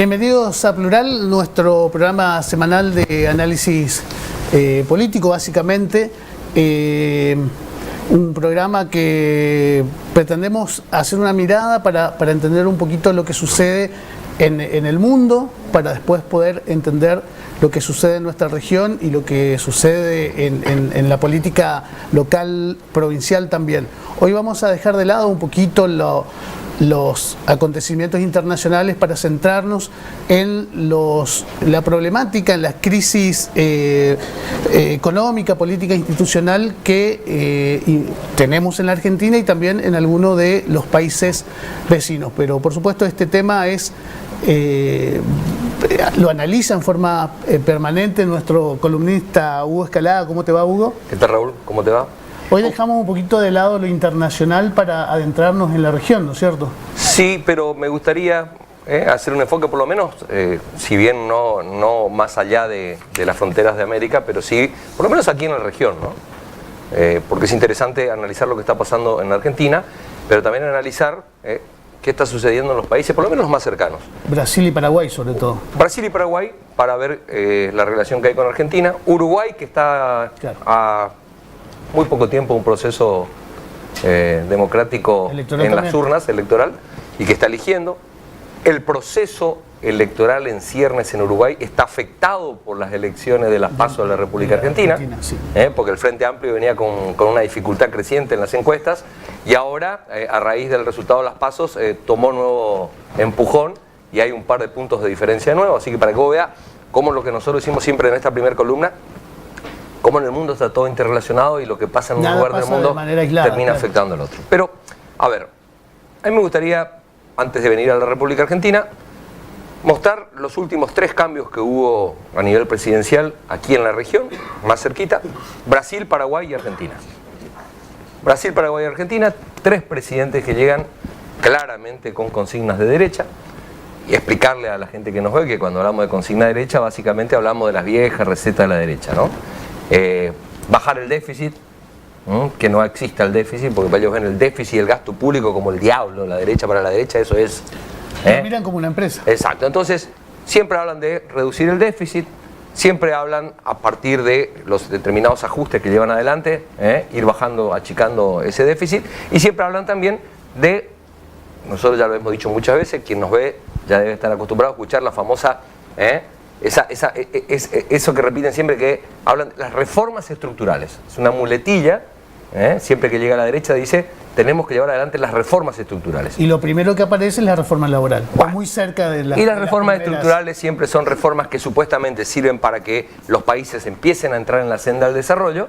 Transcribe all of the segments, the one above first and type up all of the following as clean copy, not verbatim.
Bienvenidos a Plural, nuestro programa semanal de análisis político, básicamente. Un programa que pretendemos hacer una mirada para entender un poquito lo que sucede en el mundo, para después poder entender lo que sucede en nuestra región y lo que sucede en la política local, provincial también. Hoy vamos a dejar de lado un poquito los acontecimientos internacionales para centrarnos en la problemática, en la crisis económica, política, institucional que tenemos en la Argentina y también en algunos de los países vecinos. Pero por supuesto este tema lo analiza en forma permanente nuestro columnista Hugo Escalada. ¿Cómo te va, Hugo? ¿Qué tal, Raúl? ¿Cómo te va? Hoy dejamos un poquito de lado lo internacional para adentrarnos en la región, ¿no es cierto? Sí, pero me gustaría hacer un enfoque por lo menos, si bien no más allá de las fronteras de América, pero sí, por lo menos aquí en la región, ¿no? Porque es interesante analizar lo que está pasando en la Argentina, pero también analizar qué está sucediendo en los países, por lo menos los más cercanos. Brasil y Paraguay, sobre todo. Brasil y Paraguay, para ver la relación que hay con Argentina. Uruguay, que está a muy poco tiempo un proceso democrático en las urnas, electoral, y que está eligiendo. El proceso electoral en ciernes en Uruguay está afectado por las elecciones de las PASO de la República Argentina, sí. Porque el Frente Amplio venía con una dificultad creciente en las encuestas y ahora, a raíz del resultado de las PASO, tomó nuevo empujón y hay un par de puntos de diferencia nuevos. Así que para que vos veas cómo lo que nosotros hicimos siempre en esta primera columna, cómo en el mundo está todo interrelacionado y lo que pasa en un lugar del mundo termina afectando al otro. Pero, a ver, a mí me gustaría, antes de venir a la República Argentina, mostrar los últimos 3 cambios que hubo a nivel presidencial aquí en la región, más cerquita: Brasil, Paraguay y Argentina. Brasil, Paraguay y Argentina, 3 presidentes que llegan claramente con consignas de derecha. Y explicarle a la gente que nos ve que cuando hablamos de consigna de derecha, básicamente hablamos de las viejas recetas de la derecha, ¿no? Bajar el déficit, que no exista el déficit, porque ellos ven el déficit y el gasto público como el diablo. La derecha, para la derecha, eso es... Lo miran como una empresa. Exacto. Entonces, siempre hablan de reducir el déficit, siempre hablan a partir de los determinados ajustes que llevan adelante, ir bajando, achicando ese déficit, y siempre hablan también de, nosotros ya lo hemos dicho muchas veces, quien nos ve ya debe estar acostumbrado a escuchar la famosa... eso que repiten siempre, que hablan de las reformas estructurales. Es una muletilla, siempre que llega a la derecha dice, tenemos que llevar adelante las reformas estructurales. Y lo primero que aparece es la reforma laboral, muy cerca de la... Y las reformas estructurales siempre son reformas que supuestamente sirven para que los países empiecen a entrar en la senda del desarrollo,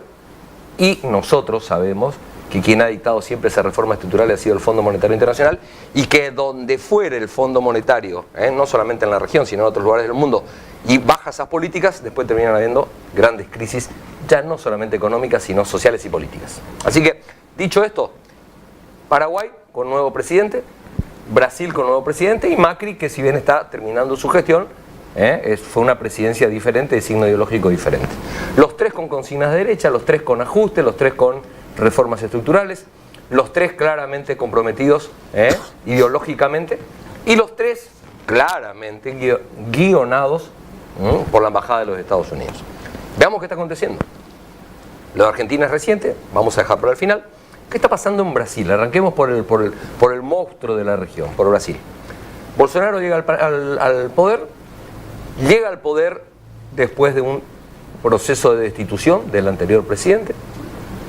y nosotros sabemos que quien ha dictado siempre esa reforma estructural ha sido el Fondo Monetario Internacional, y que donde fuere el Fondo Monetario, no solamente en la región, sino en otros lugares del mundo, y baja esas políticas, después terminan habiendo grandes crisis, ya no solamente económicas, sino sociales y políticas. Así que, dicho esto, Paraguay con nuevo presidente, Brasil con nuevo presidente, y Macri, que si bien está terminando su gestión, fue una presidencia diferente, de signo ideológico diferente. Los 3 con consignas de derecha, los 3 con ajustes, los 3 con reformas estructurales, los 3 claramente comprometidos ideológicamente, y los 3 claramente guionados por la Embajada de los Estados Unidos. Veamos qué está aconteciendo. Lo de Argentina es reciente, vamos a dejar para el final. ¿Qué está pasando en Brasil? Arranquemos por el monstruo de la región, por Brasil. Bolsonaro llega al poder, después de un proceso de destitución del anterior presidente,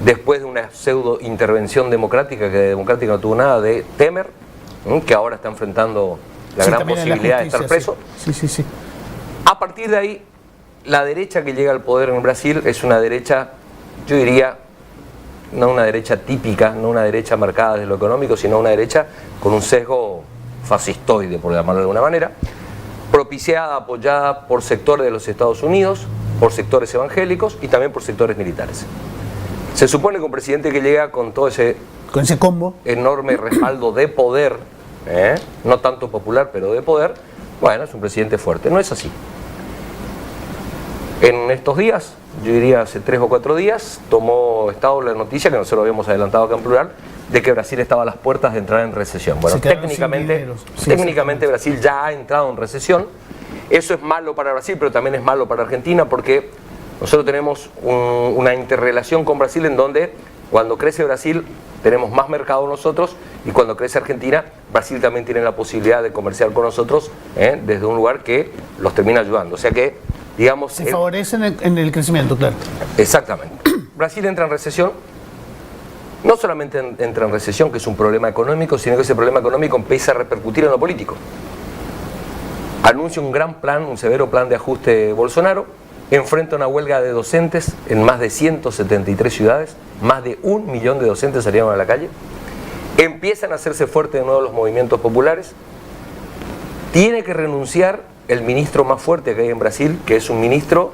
después de una pseudo intervención democrática, que de democrática no tuvo nada, de Temer, que ahora está enfrentando la gran posibilidad de estar preso. Sí. A partir de ahí, la derecha que llega al poder en Brasil es una derecha, yo diría, no una derecha típica, no una derecha marcada desde lo económico, sino una derecha con un sesgo fascistoide, por llamarlo de alguna manera, propiciada, apoyada por sectores de los Estados Unidos, por sectores evangélicos y también por sectores militares. Se supone que un presidente que llega con todo ese combo, enorme respaldo de poder, no tanto popular, pero de poder, bueno, es un presidente fuerte. No es así. En estos días, yo diría hace 3 o 4 días, tomó estado la noticia, que nosotros habíamos adelantado acá en Plural, de que Brasil estaba a las puertas de entrar en recesión. Bueno, técnicamente Brasil ya ha entrado en recesión. Eso es malo para Brasil, pero también es malo para Argentina, porque nosotros tenemos una interrelación con Brasil en donde cuando crece Brasil tenemos más mercado nosotros, y cuando crece Argentina, Brasil también tiene la posibilidad de comerciar con nosotros desde un lugar que los termina ayudando. O sea que, digamos... Se favorecen en el crecimiento, claro. Exactamente. Brasil entra en recesión. No solamente entra en recesión, que es un problema económico, sino que ese problema económico empieza a repercutir en lo político. Anuncia un gran plan, un severo plan de ajuste Bolsonaro, enfrenta una huelga de docentes en más de 173 ciudades, más de 1 millón de docentes salieron a la calle, empiezan a hacerse fuertes de nuevo los movimientos populares, tiene que renunciar el ministro más fuerte que hay en Brasil, que es un ministro,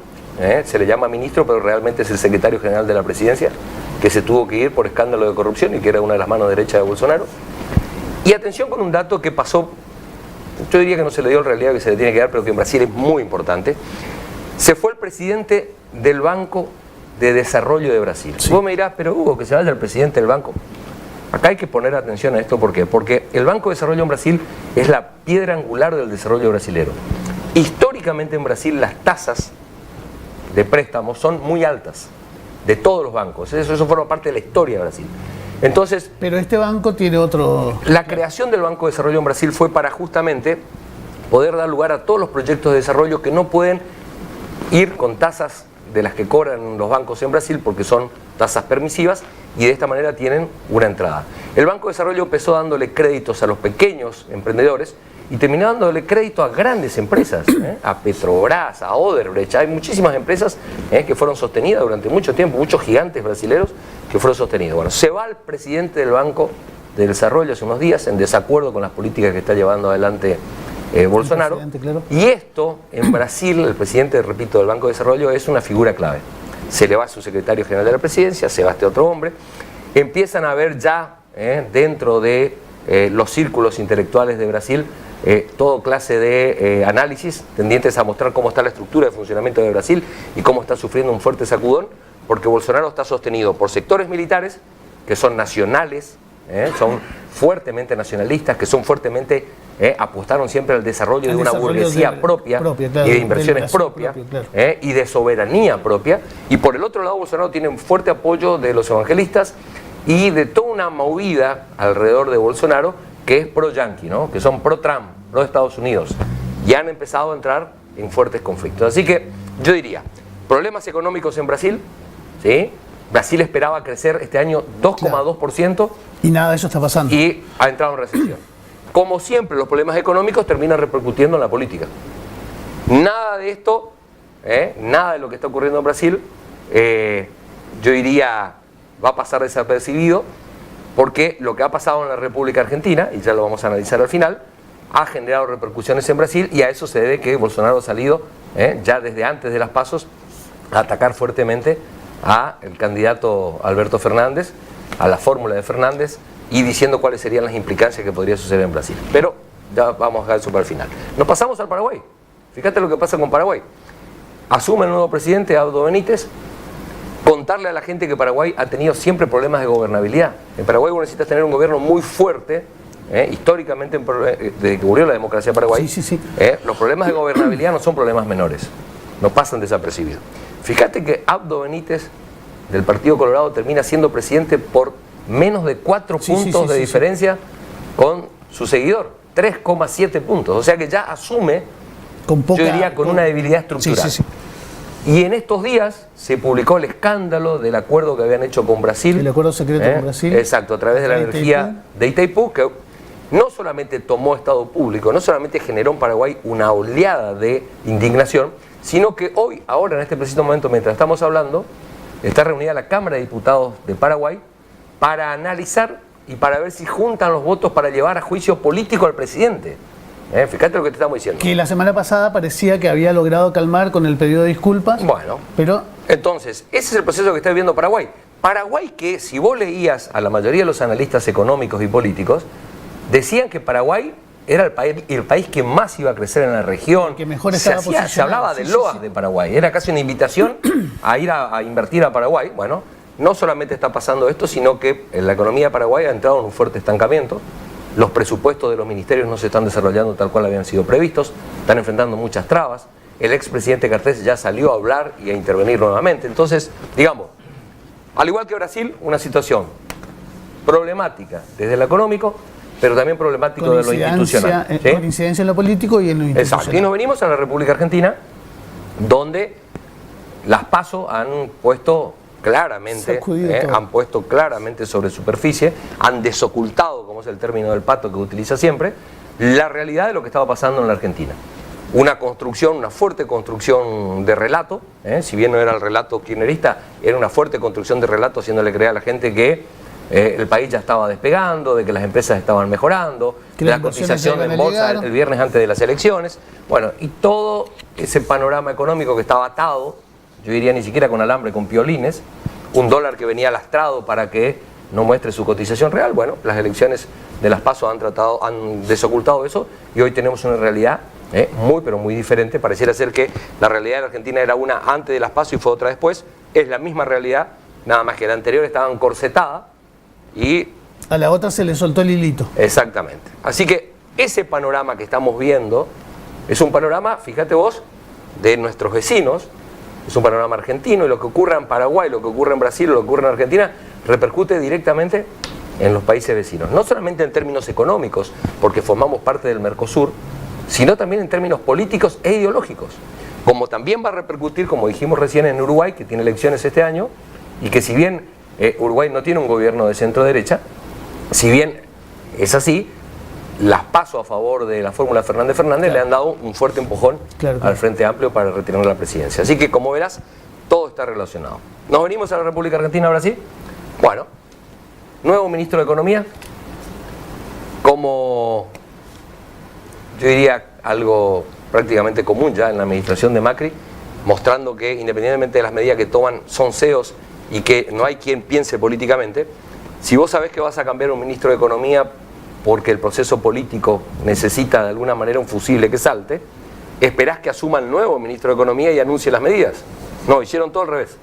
se le llama ministro, pero realmente es el secretario general de la presidencia, que se tuvo que ir por escándalo de corrupción y que era una de las manos derechas de Bolsonaro. Y atención con un dato que pasó, yo diría que no se le dio en realidad, que se le tiene que dar, pero que en Brasil es muy importante. Se fue el presidente del Banco de Desarrollo de Brasil. Sí. Vos me dirás, pero Hugo, que se vaya el presidente del banco. Acá hay que poner atención a esto, ¿por qué? Porque el Banco de Desarrollo en Brasil es la piedra angular del desarrollo brasilero. Históricamente en Brasil las tasas de préstamos son muy altas, de todos los bancos. Eso forma parte de la historia de Brasil. Entonces, pero este banco tiene otro... La creación del Banco de Desarrollo en Brasil fue para justamente poder dar lugar a todos los proyectos de desarrollo que no pueden ir con tasas de las que cobran los bancos en Brasil, porque son tasas permisivas, y de esta manera tienen una entrada. El Banco de Desarrollo empezó dándole créditos a los pequeños emprendedores y terminó dándole crédito a grandes empresas, a Petrobras, a Odebrecht. Hay muchísimas empresas que fueron sostenidas durante mucho tiempo, muchos gigantes brasileños que fueron sostenidos. Bueno, se va el presidente del Banco de Desarrollo hace unos días en desacuerdo con las políticas que está llevando adelante Bolsonaro. Claro. Y esto, en Brasil, el presidente, repito, del Banco de Desarrollo es una figura clave. Se le va a su secretario general de la presidencia, se va este otro hombre. Empiezan a ver ya dentro de los círculos intelectuales de Brasil toda clase de análisis tendientes a mostrar cómo está la estructura de funcionamiento de Brasil y cómo está sufriendo un fuerte sacudón, porque Bolsonaro está sostenido por sectores militares que son nacionales, son fuertemente nacionalistas, que son fuertemente, apostaron siempre al desarrollo de una burguesía propia claro, y de inversiones propias claro. Y de soberanía propia. Y por el otro lado, Bolsonaro tiene un fuerte apoyo de los evangelistas y de toda una movida alrededor de Bolsonaro que es pro-yanqui, ¿no? Que son pro-Trump, pro-Estados Unidos. Y han empezado a entrar en fuertes conflictos. Así que yo diría, problemas económicos en Brasil, ¿sí? Brasil esperaba crecer este año 2,2%. Y nada de eso está pasando. Y ha entrado en recesión. Como siempre, los problemas económicos terminan repercutiendo en la política. Nada de esto, nada de lo que está ocurriendo en Brasil, yo diría, va a pasar desapercibido, porque lo que ha pasado en la República Argentina, y ya lo vamos a analizar al final, ha generado repercusiones en Brasil, y a eso se debe que Bolsonaro ha salido, ya desde antes de las PASOs, a atacar fuertemente al candidato Alberto Fernández, a la fórmula de Fernández, y diciendo cuáles serían las implicancias que podría suceder en Brasil. Pero ya vamos a dejar eso para el final. Nos pasamos al Paraguay. Fíjate lo que pasa con Paraguay. Asume el nuevo presidente, Abdo Benítez. Contarle a la gente que Paraguay ha tenido siempre problemas de gobernabilidad. En Paraguay vos necesitas tener un gobierno muy fuerte, históricamente, desde que murió la democracia en Paraguay. Sí. Los problemas de gobernabilidad no son problemas menores, no pasan desapercibidos. Fíjate que Abdo Benítez, del Partido Colorado, termina siendo presidente por menos de 4 puntos de diferencia con su seguidor, 3,7 puntos. O sea que ya asume, yo diría, con una debilidad estructural. Y en estos días se publicó el escándalo del acuerdo que habían hecho con Brasil. El acuerdo secreto con Brasil. Exacto, a través de la energía de Itaipú, que no solamente tomó estado público, no solamente generó en Paraguay una oleada de indignación, sino que hoy, ahora, en este preciso momento, mientras estamos hablando, está reunida la Cámara de Diputados de Paraguay para analizar y para ver si juntan los votos para llevar a juicio político al presidente. Fíjate lo que te estamos diciendo. Que la semana pasada parecía que había logrado calmar con el pedido de disculpas. Bueno, pero entonces, ese es el proceso que está viviendo Paraguay. Paraguay, que si vos leías a la mayoría de los analistas económicos y políticos, decían que Paraguay era el país que más iba a crecer en la región. Que mejor estaba posicionado. Se hablaba de loas de Paraguay. Era casi una invitación a ir a invertir a Paraguay. Bueno, no solamente está pasando esto, sino que la economía de Paraguay ha entrado en un fuerte estancamiento. Los presupuestos de los ministerios no se están desarrollando tal cual habían sido previstos, están enfrentando muchas trabas. El expresidente Cartes ya salió a hablar y a intervenir nuevamente. Entonces, digamos, al igual que Brasil, una situación problemática desde lo económico, pero también problemático de lo institucional. ¿Sí? Con incidencia en lo político y en lo institucional. Exacto. Y nos venimos a la República Argentina, donde las PASO han puesto claramente, sobre superficie, han desocultado, como es el término del Pato que utiliza siempre, la realidad de lo que estaba pasando en la Argentina. Una construcción, una fuerte construcción de relato, si bien no era el relato kirchnerista, era una fuerte construcción de relato haciéndole creer a la gente que el país ya estaba despegando, de que las empresas estaban mejorando, que la cotización en bolsa el viernes antes de las elecciones, bueno, y todo ese panorama económico que estaba atado, yo diría ni siquiera con alambre, con piolines, un dólar que venía lastrado para que no muestre su cotización real. Bueno, las elecciones de las PASO han desocultado eso y hoy tenemos una realidad muy pero muy diferente. Pareciera ser que la realidad de la Argentina era una antes de las PASO y fue otra después. Es la misma realidad, nada más que la anterior estaba encorsetada y a la otra se le soltó el hilito. Exactamente. Así que ese panorama que estamos viendo es un panorama, fíjate vos, de nuestros vecinos. Es un panorama argentino y lo que ocurre en Paraguay, lo que ocurre en Brasil, lo que ocurre en Argentina, repercute directamente en los países vecinos. No solamente en términos económicos, porque formamos parte del Mercosur, sino también en términos políticos e ideológicos. Como también va a repercutir, como dijimos recién, en Uruguay, que tiene elecciones este año, y que si bien Uruguay no tiene un gobierno de centro-derecha, si bien es así, las PASO a favor de la fórmula Fernández le han dado un fuerte empujón al Frente Amplio para retener la presidencia. Así que, como verás, todo está relacionado. ¿Nos venimos a la República Argentina ahora sí? Bueno, nuevo ministro de Economía, como yo diría algo prácticamente común ya en la administración de Macri, mostrando que independientemente de las medidas que toman son CEOs y que no hay quien piense políticamente. Si vos sabés que vas a cambiar un ministro de Economía porque el proceso político necesita de alguna manera un fusible que salte, esperás que asuma el nuevo ministro de Economía y anuncie las medidas. No, hicieron todo al revés.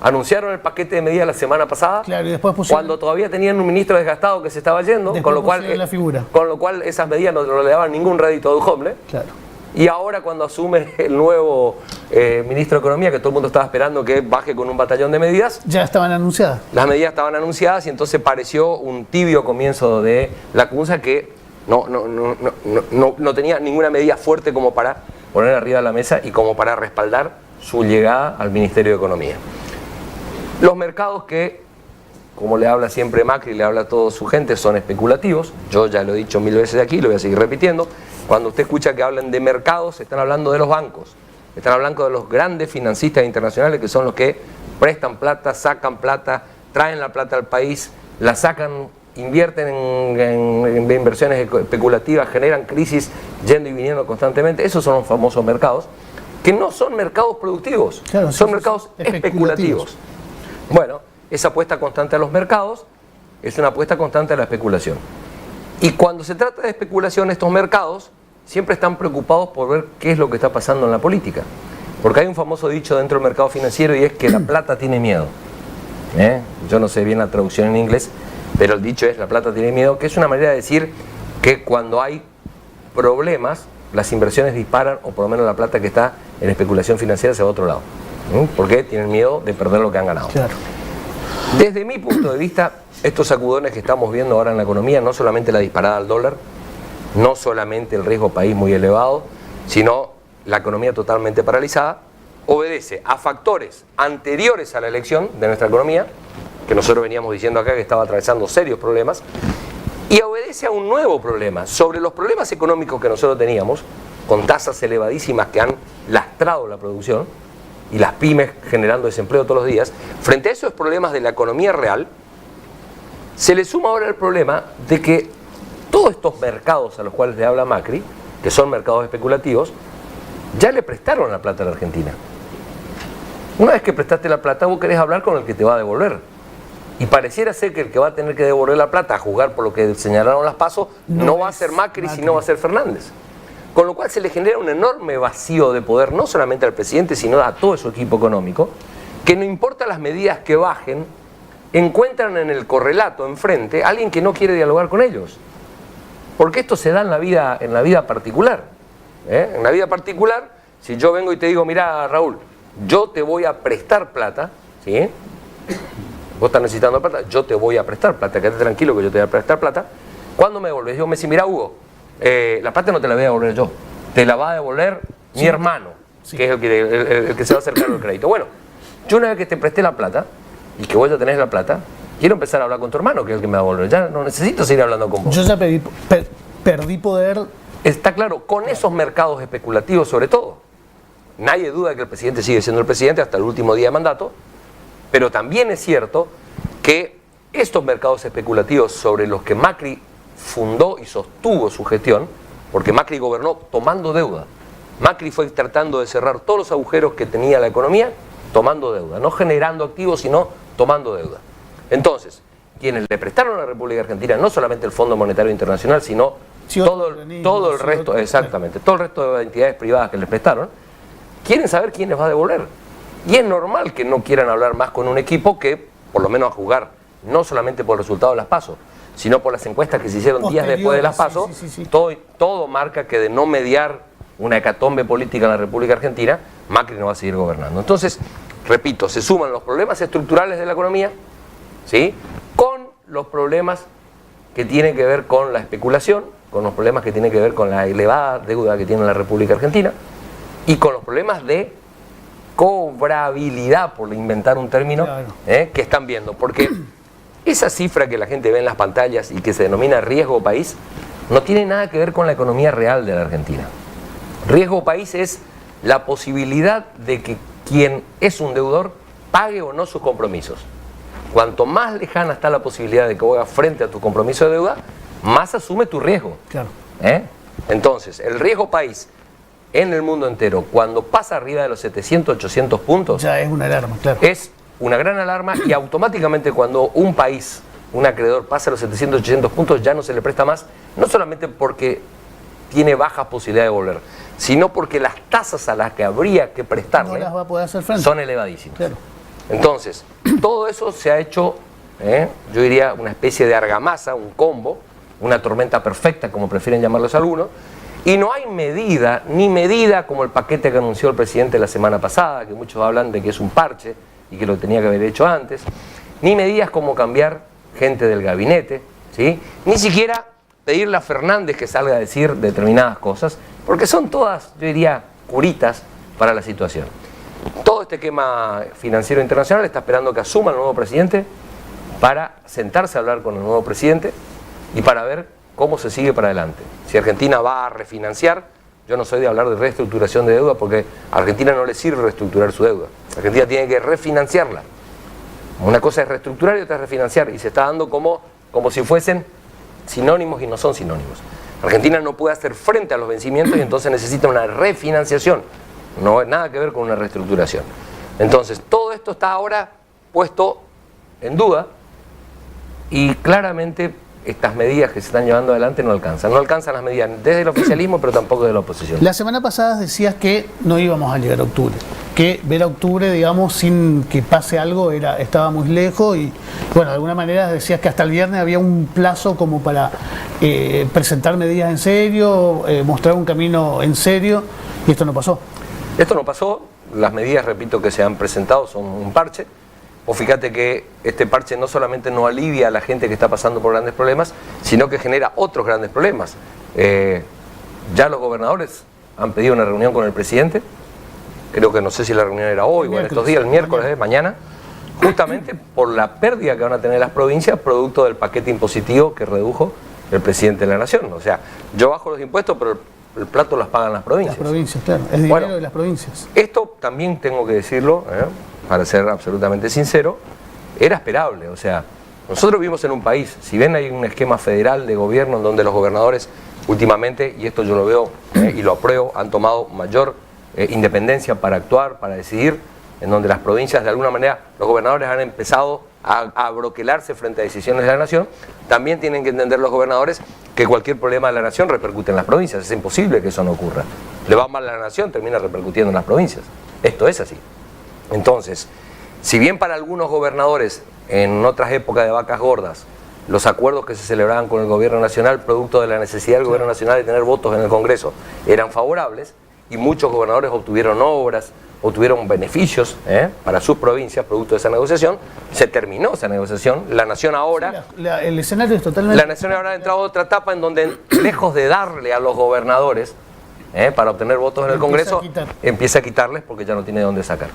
Anunciaron el paquete de medidas la semana pasada, claro, y después cuando todavía tenían un ministro desgastado que se estaba yendo, con lo cual esas medidas no le daban ningún rédito a Duhovne. Claro. Y ahora cuando asume el nuevo ministro de Economía, que todo el mundo estaba esperando que baje con un batallón de medidas. Ya estaban anunciadas. Las medidas estaban anunciadas y entonces pareció un tibio comienzo de la CUNSA que no tenía ninguna medida fuerte como para poner arriba de la mesa y como para respaldar su llegada al Ministerio de Economía. Los mercados que, como le habla siempre Macri, le habla a toda su gente, son especulativos. Yo ya lo he dicho 1000 veces aquí, lo voy a seguir repitiendo. Cuando usted escucha que hablan de mercados, están hablando de los bancos, están hablando de los grandes financistas internacionales que son los que prestan plata, sacan plata, traen la plata al país, la sacan, invierten en inversiones especulativas, generan crisis yendo y viniendo constantemente. Esos son los famosos mercados, que no son mercados productivos, claro, son mercados especulativos. Bueno, esa apuesta constante a los mercados es una apuesta constante a la especulación. Y cuando se trata de especulación, estos mercados siempre están preocupados por ver qué es lo que está pasando en la política. Porque hay un famoso dicho dentro del mercado financiero y es que la plata tiene miedo. Yo no sé bien la traducción en inglés, pero el dicho es la plata tiene miedo, que es una manera de decir que cuando hay problemas, las inversiones disparan, o por lo menos la plata que está en especulación financiera se va a otro lado. Porque tienen miedo de perder lo que han ganado. Claro. Desde mi punto de vista, estos sacudones que estamos viendo ahora en la economía, no solamente la disparada al dólar, no solamente el riesgo país muy elevado, sino la economía totalmente paralizada, obedece a factores anteriores a la elección de nuestra economía, que nosotros veníamos diciendo acá que estaba atravesando serios problemas, y obedece a un nuevo problema. Sobre los problemas económicos que nosotros teníamos, con tasas elevadísimas que han lastrado la producción, y las pymes generando desempleo todos los días, frente a esos problemas de la economía real, se le suma ahora el problema de que todos estos mercados a los cuales le habla Macri, que son mercados especulativos, ya le prestaron la plata a la Argentina. Una vez que prestaste la plata, vos querés hablar con el que te va a devolver. Y pareciera ser que el que va a tener que devolver la plata a jugar por lo que señalaron las PASO no va a ser Macri, sino va a ser Fernández. Con lo cual se le genera un enorme vacío de poder, no solamente al presidente, sino a todo su equipo económico, que no importa las medidas que bajen, encuentran en el correlato enfrente a alguien que no quiere dialogar con ellos. Porque esto se da en la vida particular. En la vida particular, si yo vengo y te digo, mira, Raúl, yo te voy a prestar plata, ¿sí? Vos estás necesitando plata, yo te voy a prestar plata, quédate tranquilo que yo te voy a prestar plata. ¿Cuándo me devolves? Yo me decís, mira, Hugo, la plata no te la voy a devolver yo, te la va a devolver mi hermano, que es el que se va a hacer cargo del crédito. Bueno, yo una vez que te presté la plata y que vos ya tenés la plata, quiero empezar a hablar con tu hermano, que es el que me va a devolver. Ya no necesito seguir hablando con vos. Yo ya perdí poder. Está claro, con esos mercados especulativos sobre todo. Nadie duda que el presidente sigue siendo el presidente hasta el último día de mandato, pero también es cierto que estos mercados especulativos sobre los que Macri fundó y sostuvo su gestión, porque Macri gobernó tomando deuda. Macri fue tratando de cerrar todos los agujeros que tenía la economía tomando deuda, no generando activos, sino tomando deuda. Entonces, quienes le prestaron a la República Argentina, no solamente el Fondo Monetario Internacional, sino todo el resto, exactamente, todo el resto de entidades privadas que les prestaron, quieren saber quién les va a devolver. Y es normal que no quieran hablar más con un equipo que, por lo menos a jugar, no solamente por el resultado de las PASO, sino por las encuestas que se hicieron días después de las PASO, todo marca que de no mediar una hecatombe política en la República Argentina, Macri no va a seguir gobernando. Entonces, repito, se suman los problemas estructurales de la economía, ¿sí?, con los problemas que tienen que ver con la especulación, con los problemas que tienen que ver con la elevada deuda que tiene la República Argentina y con los problemas de cobrabilidad, por inventar un término, claro, que están viendo. Porque esa cifra que la gente ve en las pantallas y que se denomina riesgo país no tiene nada que ver con la economía real de la Argentina. Riesgo país es la posibilidad de que quien es un deudor pague o no sus compromisos. Cuanto más lejana está la posibilidad de que hagas frente a tu compromiso de deuda, más asume tu riesgo. Claro. Entonces, el riesgo país en el mundo entero, cuando pasa arriba de los 700, 800 puntos, ya es una alarma, claro. Es una gran alarma y automáticamente cuando un país, un acreedor, pasa los 700, 800 puntos, ya no se le presta más, no solamente porque tiene bajas posibilidades de devolver, sino porque las tasas a las que habría que prestarle no las va a poder hacer frente, son elevadísimas. Claro. Entonces, todo eso se ha hecho, yo diría, una especie de argamasa, un combo, una tormenta perfecta, como prefieren llamarlos algunos, y no hay medida, ni medida como el paquete que anunció el presidente la semana pasada, que muchos hablan de que es un parche y que lo tenía que haber hecho antes, ni medidas como cambiar gente del gabinete, ¿sí?, ni siquiera pedirle a Fernández que salga a decir determinadas cosas, porque son todas, yo diría, curitas para la situación. Todo este esquema financiero internacional está esperando que asuma el nuevo presidente para sentarse a hablar con el nuevo presidente y para ver cómo se sigue para adelante. Si Argentina va a refinanciar, yo no soy de hablar de reestructuración de deuda porque a Argentina no le sirve reestructurar su deuda. Argentina tiene que refinanciarla. Una cosa es reestructurar y otra es refinanciar, y se está dando como si fuesen sinónimos y no son sinónimos. Argentina no puede hacer frente a los vencimientos y entonces necesita una refinanciación. No es nada que ver con una reestructuración. Entonces, todo esto está ahora puesto en duda y claramente estas medidas que se están llevando adelante no alcanzan. No alcanzan las medidas desde el oficialismo, pero tampoco de la oposición. La semana pasada decías que no íbamos a llegar a octubre, que ver a octubre, digamos, sin que pase algo estaba muy lejos y, bueno, de alguna manera decías que hasta el viernes había un plazo como para presentar medidas en serio, mostrar un camino en serio, y esto no pasó. Esto no pasó, las medidas, repito, que se han presentado son un parche. O fíjate que este parche no solamente no alivia a la gente que está pasando por grandes problemas, sino que genera otros grandes problemas. Ya los gobernadores han pedido una reunión con el presidente, creo que no sé si la reunión era hoy o en estos días, el miércoles, mañana, justamente por la pérdida que van a tener las provincias producto del paquete impositivo que redujo el presidente de la Nación. O sea, yo bajo los impuestos, pero el plato las pagan las provincias. Las provincias, claro, es dinero de las provincias. Esto también tengo que decirlo, para ser absolutamente sincero, era esperable. O sea, nosotros vivimos en un país, si bien hay un esquema federal de gobierno en donde los gobernadores últimamente, y esto yo lo veo y lo apruebo, han tomado mayor independencia para actuar, para decidir, en donde las provincias, de alguna manera, los gobernadores han empezado a broquelarse frente a decisiones de la nación, también tienen que entender los gobernadores que cualquier problema de la nación repercute en las provincias. Es imposible que eso no ocurra. Le va mal a la nación, termina repercutiendo en las provincias. Esto es así. Entonces, Si bien para algunos gobernadores, en otras épocas de vacas gordas, los acuerdos que se celebraban con el gobierno nacional, producto de la necesidad del gobierno nacional de tener votos en el Congreso, eran favorables, y muchos gobernadores obtuvieron obras, obtuvieron beneficios para sus provincias, producto de esa negociación, se terminó esa negociación, la Nación ahora... Sí, el escenario es totalmente... La Nación ahora ha entrado a otra etapa en donde, lejos de darle a los gobernadores para obtener votos en el Congreso, empieza a quitarles porque ya no tiene de dónde sacar.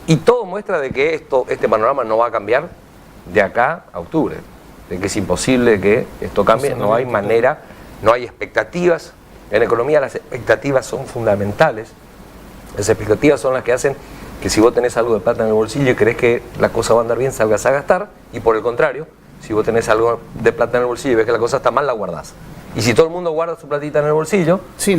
Y todo muestra de que este panorama no va a cambiar de acá a octubre, de que es imposible que esto cambie, no hay manera, no hay expectativas. En economía las expectativas son fundamentales, las expectativas son las que hacen que si vos tenés algo de plata en el bolsillo y crees que la cosa va a andar bien, salgas a gastar, y por el contrario, si vos tenés algo de plata en el bolsillo y ves que la cosa está mal, la guardás. Y si todo el mundo guarda su platita en el bolsillo, sí,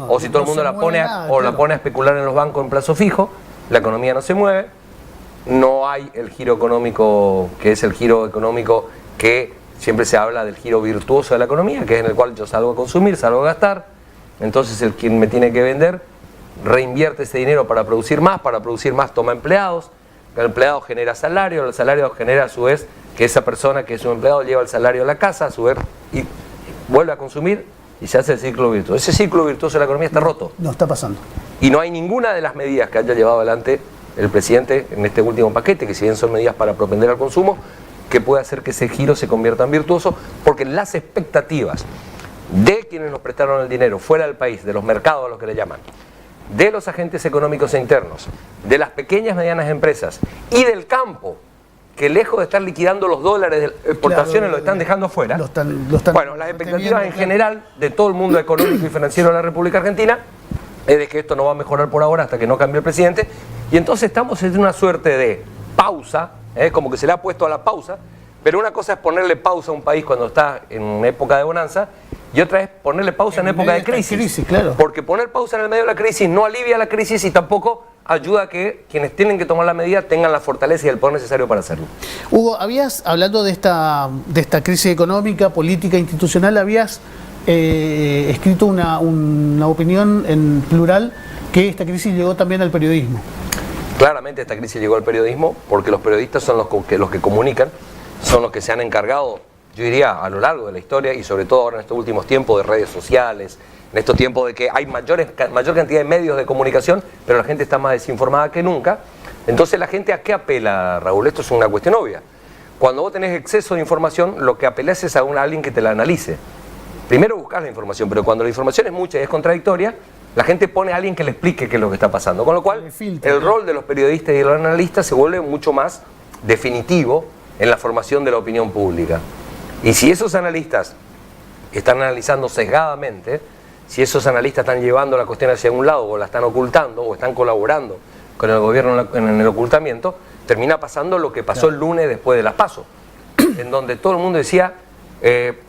o si todo el mundo la pone a especular en los bancos en plazo fijo, la economía no se mueve, no hay el giro económico, que es el giro económico que siempre se habla del giro virtuoso de la economía, que es en el cual yo salgo a consumir, salgo a gastar, entonces el quien me tiene que vender reinvierte ese dinero para producir más toma empleados, el empleado genera salario, el salario genera a su vez que esa persona que es un empleado lleva el salario a la casa, a su vez y vuelve a consumir y se hace el ciclo virtuoso. Ese ciclo virtuoso de la economía está roto. No está pasando. Y no hay ninguna de las medidas que haya llevado adelante el presidente en este último paquete, que si bien son medidas para propender al consumo, que puede hacer que ese giro se convierta en virtuoso, porque las expectativas de quienes nos prestaron el dinero fuera del país, de los mercados a los que le llaman, de los agentes económicos e internos, de las pequeñas y medianas empresas y del campo, que lejos de estar liquidando los dólares de exportaciones, lo están dejando fuera. Bueno, las expectativas en general de todo el mundo económico y financiero de la República Argentina es de que esto no va a mejorar por ahora hasta que no cambie el presidente, y entonces estamos en una suerte de pausa, como que se le ha puesto a la pausa, pero una cosa es ponerle pausa a un país cuando está en época de bonanza, y otra es ponerle pausa en época de crisis, claro. Porque poner pausa en el medio de la crisis no alivia la crisis y tampoco ayuda a que quienes tienen que tomar la medida tengan la fortaleza y el poder necesario para hacerlo. Hugo, hablando de esta crisis económica, política, institucional, habías escrito una opinión en plural que esta crisis llegó también al periodismo. Claramente esta crisis llegó al periodismo porque los periodistas son los que comunican, son los que se han encargado, yo diría, a lo largo de la historia y sobre todo ahora en estos últimos tiempos de redes sociales, en estos tiempos de que hay mayor cantidad de medios de comunicación, pero la gente está más desinformada que nunca. Entonces la gente, ¿a qué apela, Raúl? Esto es una cuestión obvia. Cuando vos tenés exceso de información, lo que apelás es a alguien que te la analice. Primero buscás la información, pero cuando la información es mucha y es contradictoria, la gente pone a alguien que le explique qué es lo que está pasando. Con lo cual, el rol de los periodistas y de los analistas se vuelve mucho más definitivo en la formación de la opinión pública. Y si esos analistas están analizando sesgadamente, si esos analistas están llevando la cuestión hacia un lado o la están ocultando o están colaborando con el gobierno en el ocultamiento, termina pasando lo que pasó el lunes después de las PASO, en donde todo el mundo decía,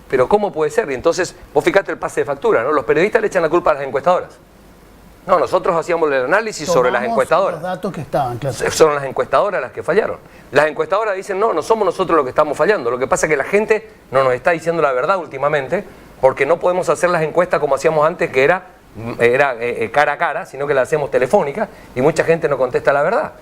pero ¿cómo puede ser? Y entonces, vos fijate el pase de factura, ¿no? Los periodistas le echan la culpa a las encuestadoras. No, nosotros hacíamos el análisis sobre las encuestadoras. Los datos que estaban, claro. Son las encuestadoras las que fallaron. Las encuestadoras dicen, no somos nosotros los que estamos fallando. Lo que pasa es que la gente no nos está diciendo la verdad últimamente, porque no podemos hacer las encuestas como hacíamos antes, que era cara a cara, sino que las hacemos telefónicas y mucha gente no contesta la verdad,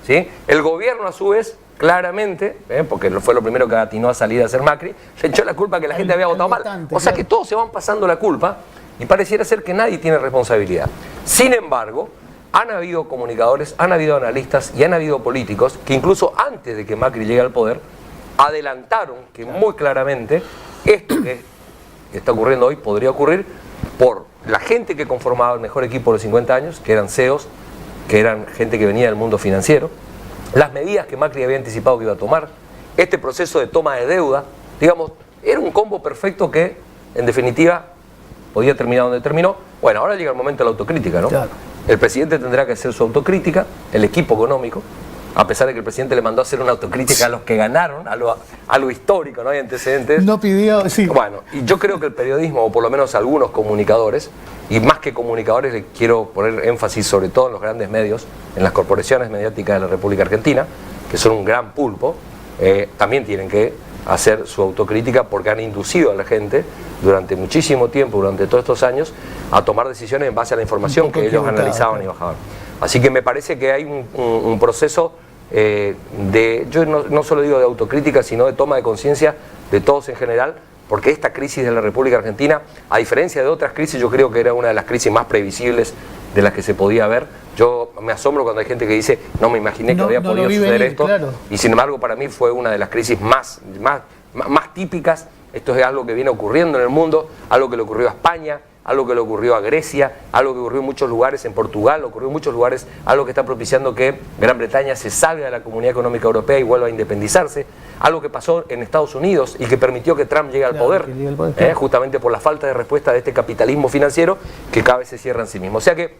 ¿sí? El gobierno, a su vez, claramente, porque fue lo primero que atinó a salir a hacer Macri, le echó la culpa que la gente había votado mal. O sea que todos se van pasando la culpa y pareciera ser que nadie tiene responsabilidad. Sin embargo, han habido comunicadores, han habido analistas y han habido políticos que incluso antes de que Macri llegue al poder, adelantaron que muy claramente esto que está ocurriendo hoy podría ocurrir por la gente que conformaba el mejor equipo de los 50 años, que eran CEOs, que eran gente que venía del mundo financiero, las medidas que Macri había anticipado que iba a tomar, este proceso de toma de deuda, digamos, era un combo perfecto que, en definitiva, podía terminar donde terminó. Bueno, ahora llega el momento de la autocrítica, ¿no? Claro. El presidente tendrá que hacer su autocrítica, el equipo económico, a pesar de que el presidente le mandó a hacer una autocrítica a los que ganaron, a lo histórico, ¿no? Hay antecedentes. No pidió, sí. Bueno, y yo creo que el periodismo, o por lo menos algunos comunicadores, y más que comunicadores, le quiero poner énfasis sobre todo en los grandes medios, en las corporaciones mediáticas de la República Argentina, que son un gran pulpo, también tienen que hacer su autocrítica porque han inducido a la gente durante muchísimo tiempo, durante todos estos años, a tomar decisiones en base a la información que ellos analizaban y bajaban. Así que me parece que hay un proceso yo no solo digo de autocrítica, sino de toma de conciencia de todos en general, porque esta crisis de la República Argentina, a diferencia de otras crisis, yo creo que era una de las crisis más previsibles de las que se podía ver. Yo me asombro cuando hay gente que dice, no me imaginé que había podido suceder esto, claro. Y sin embargo para mí fue una de las crisis más típicas. Esto es algo que viene ocurriendo en el mundo, algo que le ocurrió a España, algo que le ocurrió a Grecia, algo que ocurrió en muchos lugares, en Portugal, ocurrió en muchos lugares, algo que está propiciando que Gran Bretaña se salga de la Comunidad Económica Europea y vuelva a independizarse, algo que pasó en Estados Unidos y que permitió que Trump llegue al poder, justamente por la falta de respuesta de este capitalismo financiero que cada vez se cierra en sí mismo. O sea que,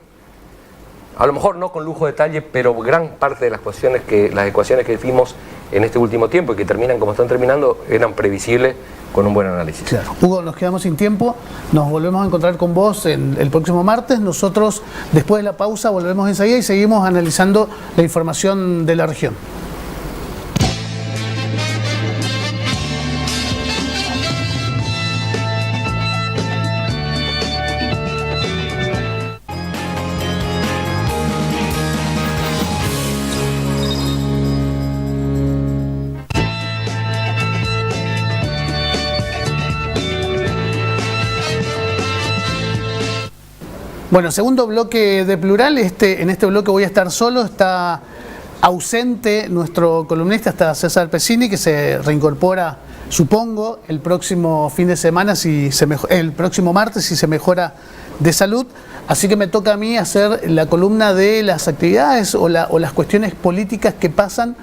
a lo mejor no con lujo de detalle, pero gran parte de las ecuaciones que vimos en este último tiempo y que terminan como están terminando, eran previsibles con un buen análisis. Claro. Hugo, nos quedamos sin tiempo, nos volvemos a encontrar con vos el próximo martes. Nosotros, después de la pausa, volvemos enseguida y seguimos analizando la información de la región. Bueno, segundo bloque de Plural. En este bloque voy a estar solo, está ausente nuestro columnista, está César Pesini, que se reincorpora, supongo, el próximo fin de semana, el próximo martes, si se mejora de salud. Así que me toca a mí hacer la columna de las actividades o las cuestiones políticas que pasan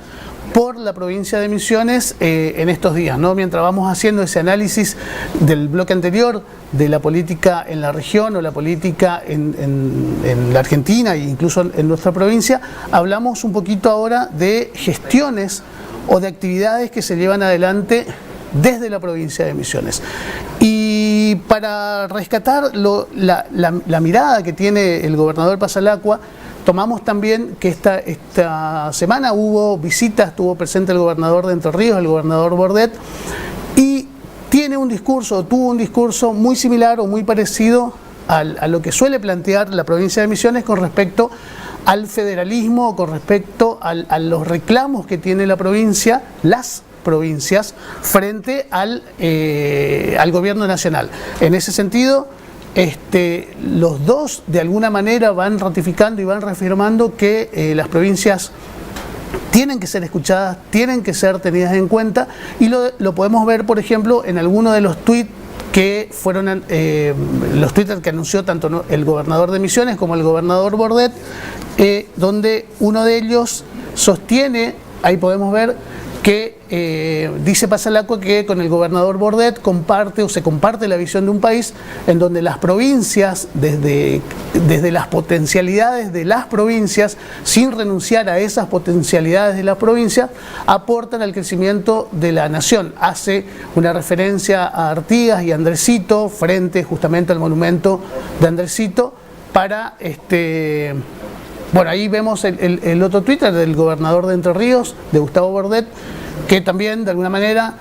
por la provincia de Misiones en estos días, ¿no? Mientras vamos haciendo ese análisis del bloque anterior de la política en la región o la política en la Argentina e incluso en nuestra provincia, hablamos un poquito ahora de gestiones o de actividades que se llevan adelante desde la provincia de Misiones. Y para rescatar la mirada que tiene el gobernador Pasalacqua, tomamos también que esta semana hubo visitas, estuvo presente el gobernador de Entre Ríos, el gobernador Bordet, y tuvo un discurso muy similar o muy parecido a lo que suele plantear la provincia de Misiones con respecto al federalismo, con respecto a los reclamos que tiene la provincia, las provincias, frente al gobierno nacional. En ese sentido, los dos de alguna manera van ratificando y van reafirmando que las provincias tienen que ser escuchadas, tienen que ser tenidas en cuenta, y lo podemos ver, por ejemplo, en alguno de los tweets que fueron los Twitter que anunció tanto el gobernador de Misiones como el gobernador Bordet, donde uno de ellos sostiene, ahí podemos ver, que dice Pasalacqua que con el gobernador Bordet se comparte la visión de un país en donde las provincias, desde las potencialidades de las provincias, sin renunciar a esas potencialidades de las provincias, aportan al crecimiento de la nación. Hace una referencia a Artigas y Andresito, frente justamente al monumento de Andresito, para bueno, ahí vemos el otro Twitter del gobernador de Entre Ríos, de Gustavo Bordet, que también de alguna manera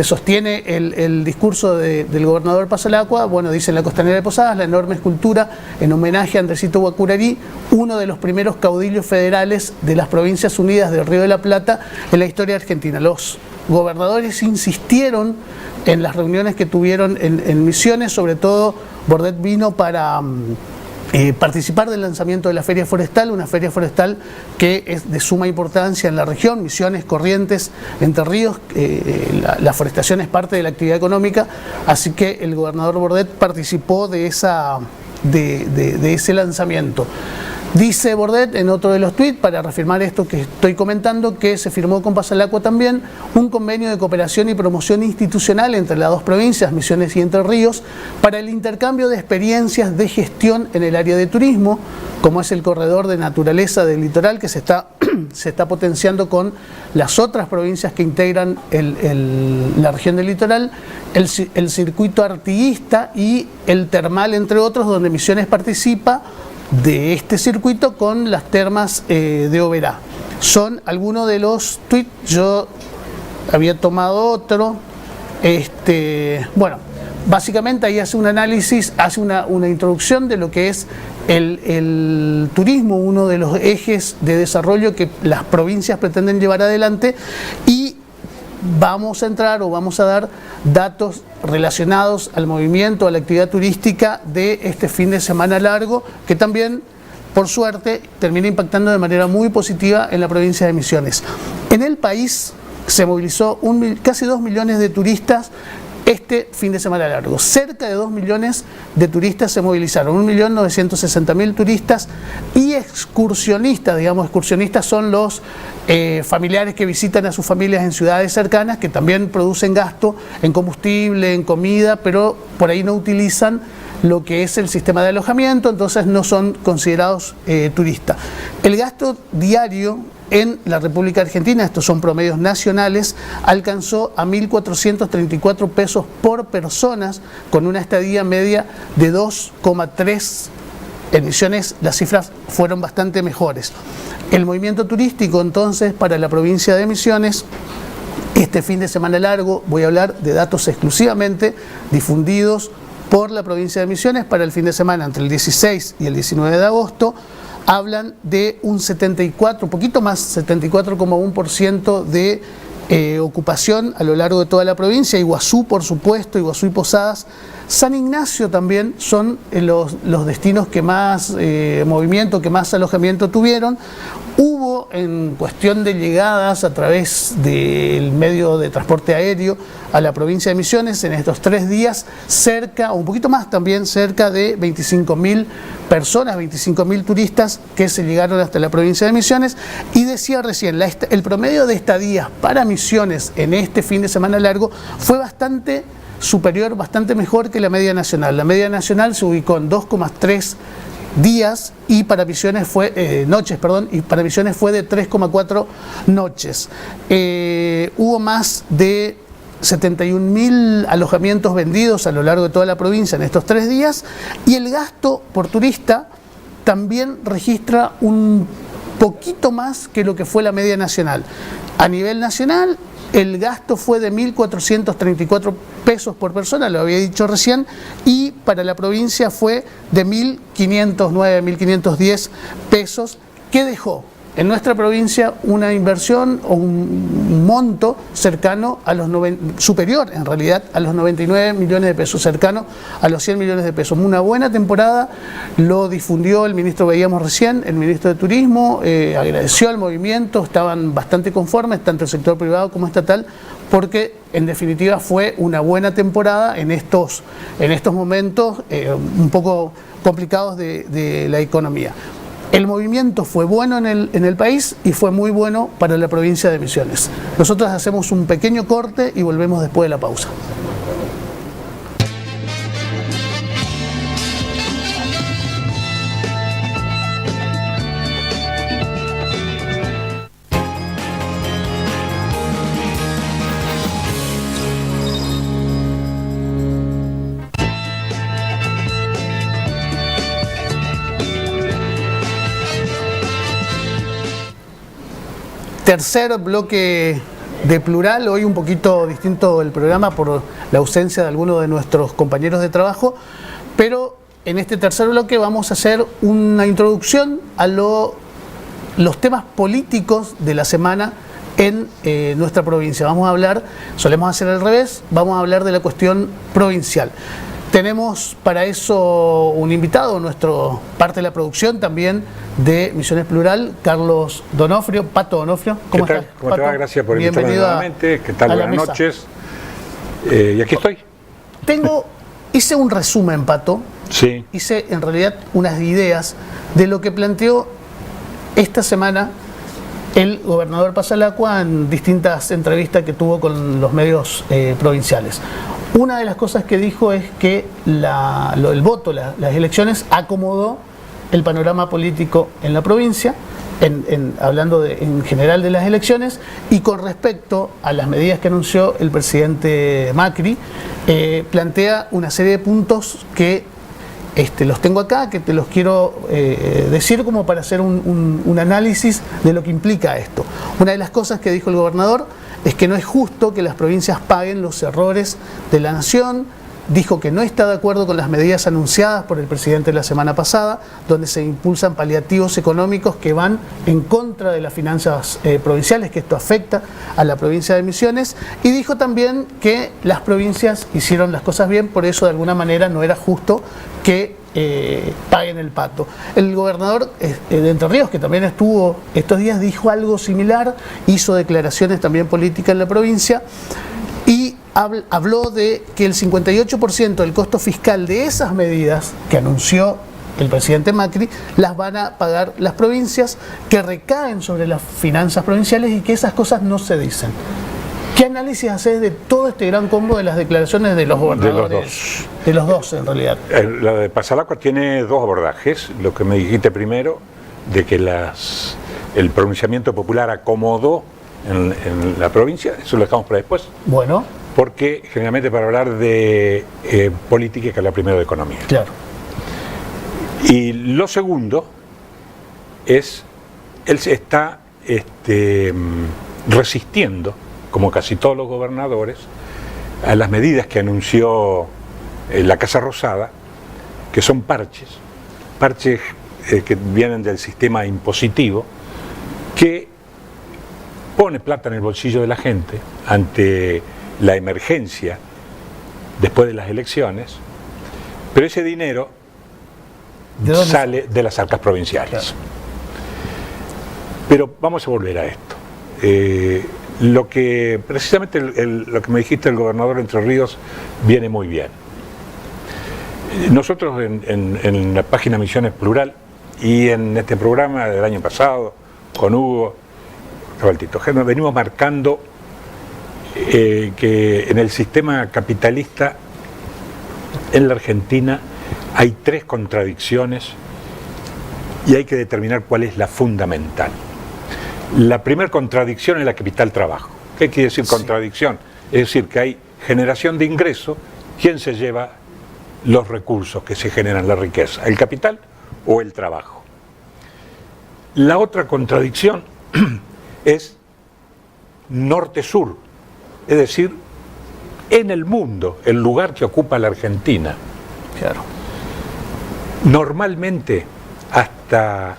sostiene el discurso del gobernador Pasalacqua. Bueno, dice: en la costanera de Posadas, la enorme escultura en homenaje a Andresito Guacurarí, uno de los primeros caudillos federales de las Provincias Unidas del Río de la Plata en la historia argentina. Los gobernadores insistieron en las reuniones que tuvieron en Misiones, sobre todo Bordet vino para participar del lanzamiento de la Feria Forestal, una feria forestal que es de suma importancia en la región. Misiones, Corrientes, Entre Ríos, la forestación es parte de la actividad económica, así que el gobernador Bordet participó de ese lanzamiento. Dice Bordet en otro de los tuits, para reafirmar esto que estoy comentando, que se firmó con Pasalacqua también un convenio de cooperación y promoción institucional entre las dos provincias, Misiones y Entre Ríos, para el intercambio de experiencias de gestión en el área de turismo, como es el corredor de naturaleza del litoral, que se está potenciando con las otras provincias que integran la región del litoral, el circuito artiguista y el termal, entre otros, donde Misiones participa de este circuito con las termas de Oberá. Son algunos de los tweets. Yo había tomado otro. Bueno, básicamente ahí hace un análisis, hace una introducción de lo que es el turismo, uno de los ejes de desarrollo que las provincias pretenden llevar adelante, y vamos a entrar o vamos a dar datos relacionados al movimiento, a la actividad turística de este fin de semana largo, que también, por suerte, termina impactando de manera muy positiva en la provincia de Misiones. En el país se movilizó casi 2 millones de turistas este fin de semana largo. Cerca de 2 millones de turistas se movilizaron, 1.960.000 turistas, y excursionistas. Digamos, excursionistas son los familiares que visitan a sus familias en ciudades cercanas, que también producen gasto en combustible, en comida, pero por ahí no utilizan lo que es el sistema de alojamiento, entonces no son considerados turistas. El gasto diario en la República Argentina, estos son promedios nacionales, alcanzó a 1.434 pesos por personas, con una estadía media de 2,3. En Misiones las cifras fueron bastante mejores. El movimiento turístico, entonces, para la provincia de Misiones, este fin de semana largo, voy a hablar de datos exclusivamente difundidos por la provincia de Misiones para el fin de semana entre el 16 y el 19 de agosto, hablan de un 74, un poquito más, 74,1% de ocupación a lo largo de toda la provincia. Iguazú, por supuesto, Iguazú y Posadas. San Ignacio también son los destinos que más movimiento, que más alojamiento tuvieron. Hubo, en cuestión de llegadas a través del medio de transporte aéreo a la provincia de Misiones, en estos 3 días, cerca, o un poquito más también, cerca de 25.000 personas, 25.000 turistas que se llegaron hasta la provincia de Misiones. Y decía recién, el promedio de estadías para Misiones en este fin de semana largo fue bastante superior, bastante mejor que la media nacional. La media nacional se ubicó en 2,3 días y para Misiones fue y para Misiones fue de 3,4 noches. Hubo más de 71.000 alojamientos vendidos a lo largo de toda la provincia en estos 3 días, y el gasto por turista también registra un poquito más que lo que fue la media nacional. A nivel nacional, el gasto fue de 1.434 pesos por persona, lo había dicho recién, y para la provincia fue de 1.509, 1.510 pesos, que dejó en nuestra provincia una inversión o un monto cercano a los superior en realidad a los 99 millones de pesos, cercano a los 100 millones de pesos. Una buena temporada, lo difundió el ministro, veíamos recién, el ministro de Turismo, agradeció al movimiento, estaban bastante conformes, tanto el sector privado como estatal, porque en definitiva fue una buena temporada en estos momentos un poco complicados de la economía. El movimiento fue bueno en el país y fue muy bueno para la provincia de Misiones. Nosotros hacemos un pequeño corte y volvemos después de la pausa. Tercer bloque de Plural, hoy un poquito distinto el programa por la ausencia de algunos de nuestros compañeros de trabajo, pero en este tercer bloque vamos a hacer una introducción a los temas políticos de la semana en nuestra provincia. Vamos a hablar, solemos hacer al revés, vamos a hablar de la cuestión provincial. Tenemos para eso un invitado, nuestro parte de la producción también de Misiones Plural, Carlos Donofrio, Pato Donofrio. ¿Cómo estás? ¿Cómo te va? Gracias por invitarme nuevamente. ¿Qué tal? Buenas noches. Y aquí estoy. Hice un resumen, Pato. Sí. Hice en realidad unas ideas de lo que planteó esta semana el gobernador Pasalacua en distintas entrevistas que tuvo con los medios provinciales. Una de las cosas que dijo es que el voto, las elecciones, acomodó el panorama político en la provincia, hablando en general de las elecciones, y con respecto a las medidas que anunció el presidente Macri, plantea una serie de puntos que los tengo acá, que te los quiero decir como para hacer un análisis de lo que implica esto. Una de las cosas que dijo el gobernador es que no es justo que las provincias paguen los errores de la nación, dijo que no está de acuerdo con las medidas anunciadas por el presidente la semana pasada, donde se impulsan paliativos económicos que van en contra de las finanzas provinciales, que esto afecta a la provincia de Misiones, y dijo también que las provincias hicieron las cosas bien, por eso de alguna manera no era justo que paguen el pato. El gobernador de Entre Ríos, que también estuvo estos días, dijo algo similar, hizo declaraciones también políticas en la provincia y habló de que el 58% del costo fiscal de esas medidas que anunció el presidente Macri las van a pagar las provincias, que recaen sobre las finanzas provinciales y que esas cosas no se dicen. ¿Qué análisis haces de todo este gran combo de las declaraciones de los gobernadores? De los dos, en realidad. La de Pasalacqua tiene dos abordajes. Lo que me dijiste primero, de que el pronunciamiento popular acomodó en la provincia, eso lo dejamos para después. Bueno. Porque generalmente para hablar de política hay que hablar primero de economía. Claro. Y lo segundo es, él se está resistiendo, como casi todos los gobernadores, a las medidas que anunció la Casa Rosada, que son parches que vienen del sistema impositivo, que pone plata en el bolsillo de la gente ante la emergencia después de las elecciones, pero ese dinero sale de las arcas provinciales. Claro. Pero vamos a volver a esto. Lo que precisamente lo que me dijiste del gobernador de Entre Ríos viene muy bien. Nosotros en la página Misiones Plural y en este programa del año pasado con Hugo Cabaltito venimos marcando que en el sistema capitalista en la Argentina hay tres contradicciones y hay que determinar cuál es la fundamental. La primera contradicción es la capital-trabajo. ¿Qué quiere decir contradicción? Es decir, que hay generación de ingresos. ¿Quién se lleva los recursos que se generan, la riqueza? ¿El capital o el trabajo? La otra contradicción es norte-sur. Es decir, en el mundo, el lugar que ocupa la Argentina. Claro. Normalmente, hasta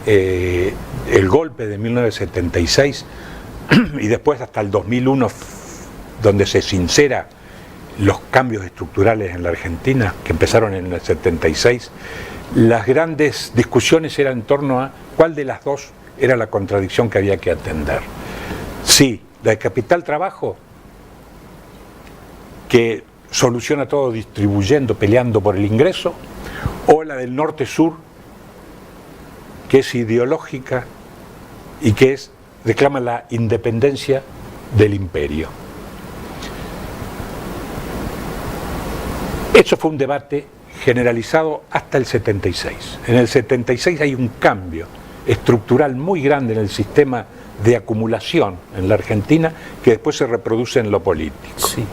el golpe de 1976 y después hasta el 2001, donde se sincera los cambios estructurales en la Argentina, que empezaron en el 76, las grandes discusiones eran en torno a cuál de las dos era la contradicción que había que atender. Sí, la de capital-trabajo, que soluciona todo distribuyendo, peleando por el ingreso, o la del norte-sur, que es ideológica y que reclama la independencia del imperio. Eso fue un debate generalizado hasta el 76. En el 76 hay un cambio estructural muy grande en el sistema de acumulación en la Argentina que después se reproduce en lo político. Sí.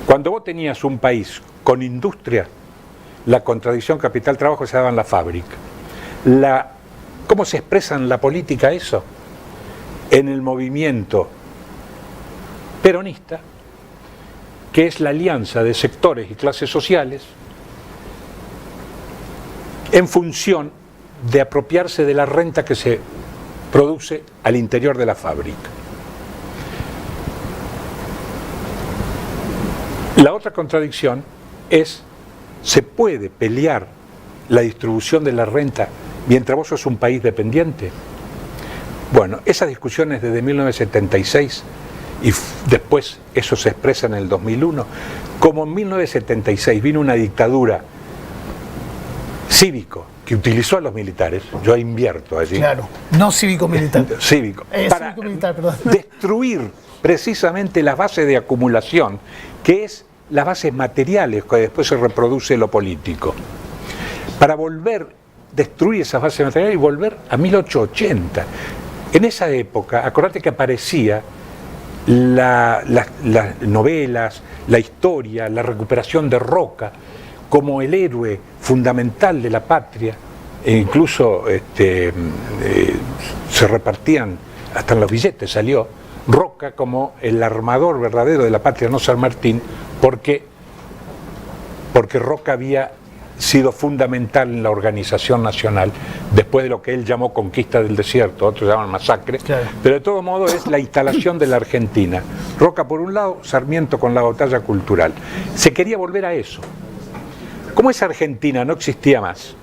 Cuando vos tenías un país con industria, la contradicción capital-trabajo se daba en la fábrica. ¿Cómo se expresa en la política eso? En el movimiento peronista, que es la alianza de sectores y clases sociales en función de apropiarse de la renta que se produce al interior de la fábrica. La otra contradicción es, ¿se puede pelear la distribución de la renta mientras vos sos un país dependiente? Bueno, esas discusiones desde 1976 y después eso se expresa en el 2001. Como en 1976 vino una dictadura cívico que utilizó a los militares, yo invierto allí. Claro, no cívico-militar. Cívico. Para cívico-militar, perdón. Destruir precisamente las bases de acumulación, que es las bases materiales que después se reproduce lo político. Para destruir esas bases materiales y volver a 1880. En esa época, acordate que aparecía las novelas, la historia, la recuperación de Roca como el héroe fundamental de la patria, e incluso se repartían, hasta en los billetes salió Roca como el armador verdadero de la patria, no San Martín, porque porque Roca había sido fundamental en la organización nacional después de lo que él llamó conquista del desierto, otros llaman masacre, claro. Pero de todo modo es la instalación de la Argentina. Roca por un lado, Sarmiento con la batalla cultural. Se quería volver a eso. Como esa Argentina no existía más,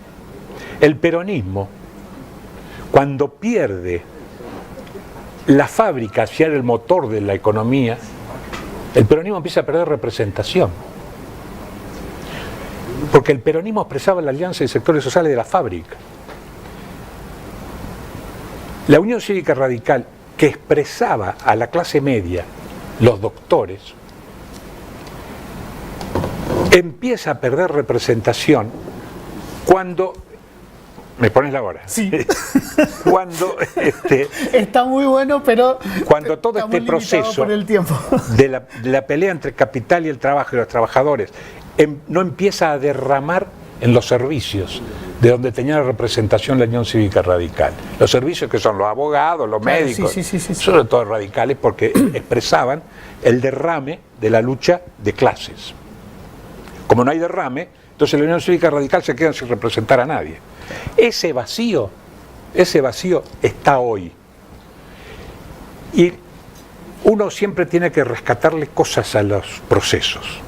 el peronismo, cuando pierde la fábrica hacia el motor de la economía, el peronismo empieza a perder representación. Porque el peronismo expresaba la alianza de sectores sociales de la fábrica. La Unión Cívica Radical, que expresaba a la clase media, los doctores, empieza a perder representación cuando... ¿Me pones la hora? Sí. Cuando está muy bueno, pero cuando todo este proceso por el tiempo. de la pelea entre el capital y el trabajo y los trabajadores no empieza a derramar en los servicios de donde tenía representación la Unión Cívica Radical. Los servicios que son los abogados, los médicos, sí. Sobre todo radicales porque expresaban el derrame de la lucha de clases. Como no hay derrame, entonces la Unión Cívica Radical se queda sin representar a nadie. Ese vacío está hoy. Y uno siempre tiene que rescatarle cosas a los procesos.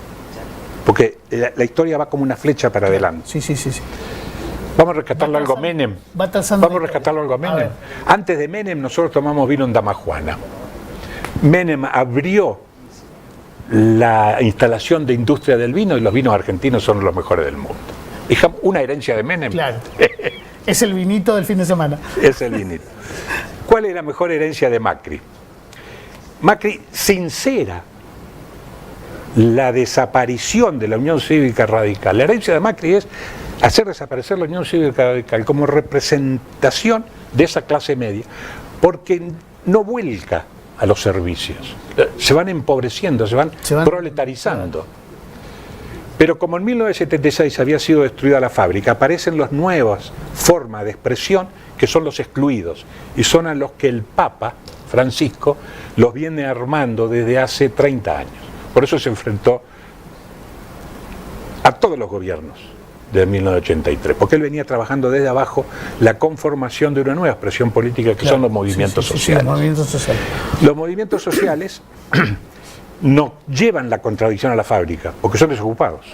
Porque la historia va como una flecha para adelante. Sí. Vamos a rescatarle algo a Menem. Vamos a rescatarlo algo a Menem. Antes de Menem nosotros tomamos vino en Damajuana. Menem abrió la instalación de industria del vino y los vinos argentinos son los mejores del mundo. Una herencia de Menem. Claro. Es el vinito del fin de semana. Es el vinito. ¿Cuál es la mejor herencia de Macri? Macri sincera la desaparición de la Unión Cívica Radical. La herencia de Macri es hacer desaparecer la Unión Cívica Radical como representación de esa clase media, porque no vuelca a los servicios. Se van empobreciendo, se van proletarizando. Pero como en 1976 había sido destruida la fábrica, aparecen las nuevas formas de expresión que son los excluidos, y son a los que el Papa Francisco los viene armando desde hace 30 años. Por eso se enfrentó a todos los gobiernos de 1983, porque él venía trabajando desde abajo la conformación de una nueva expresión política que son los movimientos sociales. Los movimientos sociales. Los movimientos sociales no llevan la contradicción a la fábrica, porque son desocupados.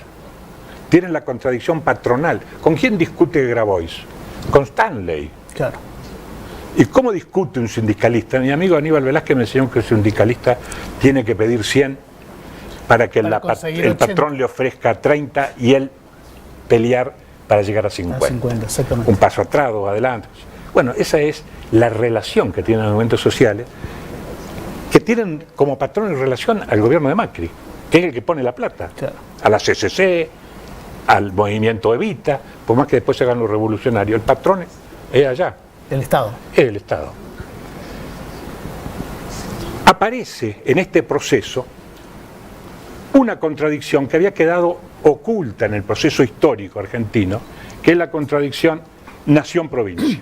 Tienen la contradicción patronal. ¿Con quién discute Grabois? Con Stanley. Claro. ¿Y cómo discute un sindicalista? Mi amigo Aníbal Velázquez me enseñó que el sindicalista tiene que pedir 100 para que el patrón le ofrezca 30 y él pelear para llegar a 50. 50, exactamente. Un paso atrás, dos adelante. Bueno, esa es la relación que tienen los movimientos sociales, que tienen como patrón en relación al gobierno de Macri, que es el que pone la plata. Claro. A la CCC, al movimiento Evita, por más que después se hagan los revolucionarios, el patrón es allá. El Estado. Es el Estado. Aparece en este proceso una contradicción que había quedado oculta en el proceso histórico argentino, que es la contradicción nación-provincia.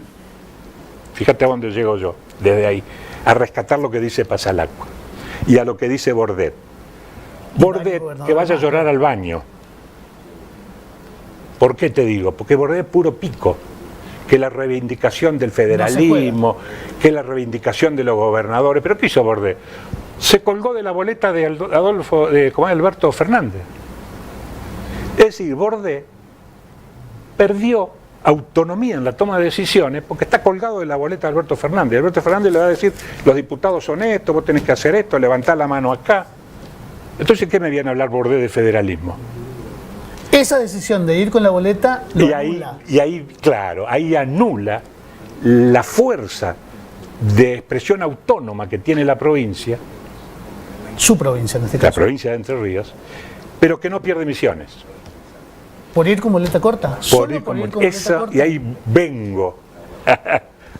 Fíjate a dónde llego yo, desde ahí, a rescatar lo que dice Pasalacqua y a lo que dice Bordet. Bordet, que vaya a llorar al baño. ¿Por qué te digo? Porque Bordet es puro pico, que la reivindicación del federalismo, que la reivindicación de los gobernadores. ¿Pero qué hizo Bordet? Se colgó de la boleta de Alberto Fernández. Es decir, Bordet perdió autonomía en la toma de decisiones porque está colgado de la boleta de Alberto Fernández. Alberto Fernández le va a decir, los diputados son estos, vos tenés que hacer esto, levantá la mano acá. Entonces, ¿qué me viene a hablar Bordet de federalismo? Esa decisión de ir con la boleta lo anula. Ahí anula la fuerza de expresión autónoma que tiene la provincia. Su provincia en este caso. La provincia de Entre Ríos, pero que no pierde Misiones. ¿Por ir con boleta corta? Y ahí vengo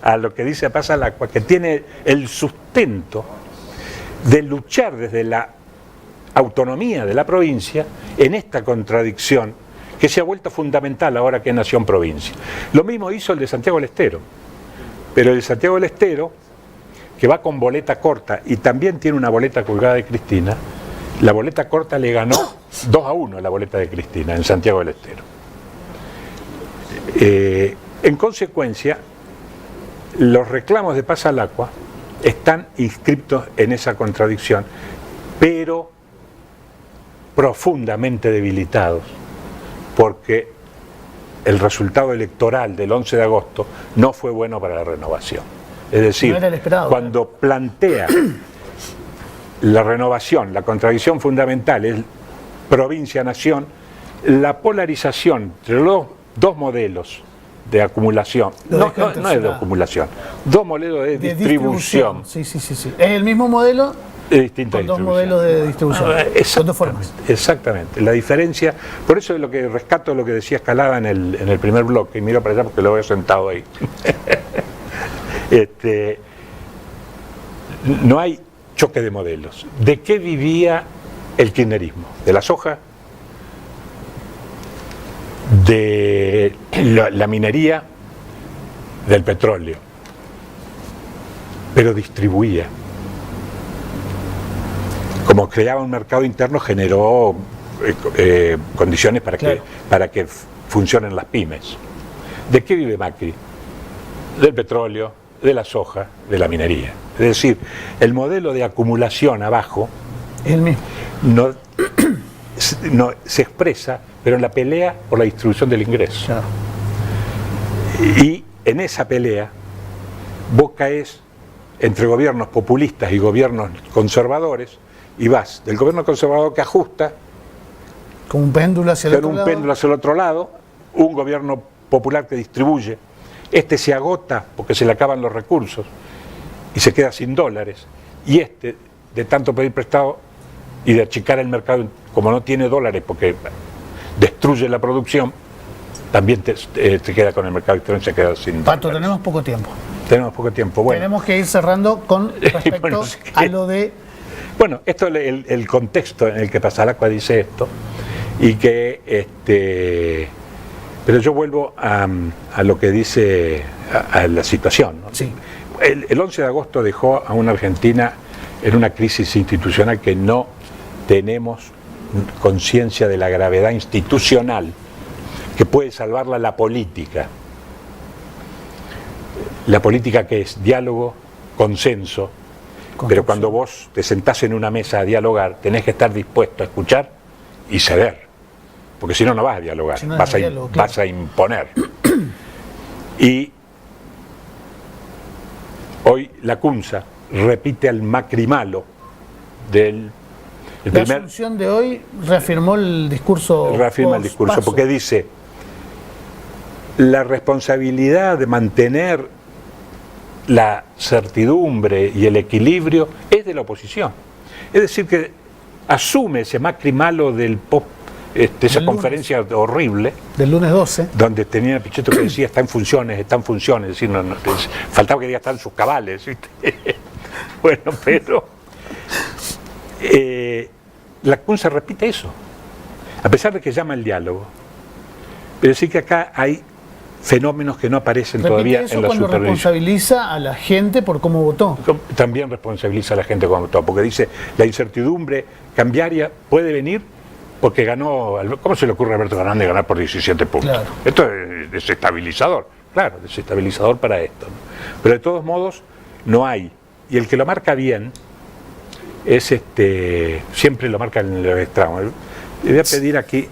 a lo que dice Pasalacqua, que tiene el sustento de luchar desde la autonomía de la provincia en esta contradicción que se ha vuelto fundamental ahora que es nación-provincia. Lo mismo hizo el de Santiago del Estero, pero el de Santiago del Estero, que va con boleta corta y también tiene una boleta colgada de Cristina, la boleta corta le ganó 2-1 la boleta de Cristina en Santiago del Estero. En consecuencia, los reclamos de Paz al Agua están inscriptos en esa contradicción, pero profundamente debilitados, porque el resultado electoral del 11 de agosto no fue bueno para la renovación. Es decir, no era el esperado, cuando plantea la renovación, la contradicción fundamental es provincia-nación, la polarización entre los dos modelos de acumulación, no es de acumulación, dos modelos de distribución. Sí. Es el mismo modelo, con dos modelos de distribución, con dos formas. Exactamente, la diferencia, por eso es lo que rescato lo que decía Escalada en el primer bloque, y miro para allá porque lo veo sentado ahí. No hay choque de modelos. ¿De qué vivía el kirchnerismo? ¿De la soja? ¿De la minería? Del petróleo. Pero distribuía. Como creaba un mercado interno, generó condiciones para que funcionen las pymes. ¿De qué vive Macri? Del petróleo, de la soja, de la minería. Es decir, el modelo de acumulación abajo es el mismo. No se expresa, pero en la pelea por la distribución del ingreso. Claro. Y en esa pelea vos caes entre gobiernos populistas y gobiernos conservadores y vas del gobierno conservador que ajusta con un péndulo hacia el otro lado, un gobierno popular que distribuye. Este se agota porque se le acaban los recursos y se queda sin dólares, y este, de tanto pedir prestado y de achicar el mercado, como no tiene dólares porque destruye la producción, también te queda con el mercado externo y se queda sin Pato, dólares. tenemos poco tiempo. Bueno, tenemos que ir cerrando con respecto a lo de... Bueno, esto es el contexto en el que Paz al Agua dice esto, y que pero yo vuelvo a lo que dice, a la situación, ¿no? Sí. El 11 de agosto dejó a una Argentina en una crisis institucional que no tenemos conciencia de la gravedad institucional que puede salvarla la política. La política, que es diálogo, consenso, pero cuando vos te sentás en una mesa a dialogar, tenés que estar dispuesto a escuchar y ceder. Porque si no, no vas a dialogar, si no vas a imponer. Y hoy la CUNSA repite al Macri malo del... La Asunción de hoy reafirmó el discurso. Reafirma el discurso, porque dice: la responsabilidad de mantener la certidumbre y el equilibrio es de la oposición. Es decir, que asume ese Macri malo del post, esa conferencia horrible del lunes 12, donde tenía a Pichetto que decía está en funciones, es decir, faltaba que diga está en sus cabales, ¿viste? Bueno, pero la CUNSA repite eso, a pesar de que llama el diálogo, pero sí que acá hay fenómenos que no aparecen todavía en la cuando supervisión. Responsabiliza a la gente por cómo votó. También responsabiliza a la gente cómo votó, porque dice la incertidumbre cambiaria puede venir porque ganó. ¿Cómo se le ocurre a Alberto Fernández ganar por 17 puntos? Claro. Esto es desestabilizador, claro, desestabilizador para esto, ¿no? Pero de todos modos no hay, y el que lo marca bien es siempre lo marca en el extremo. Le voy a pedir aquí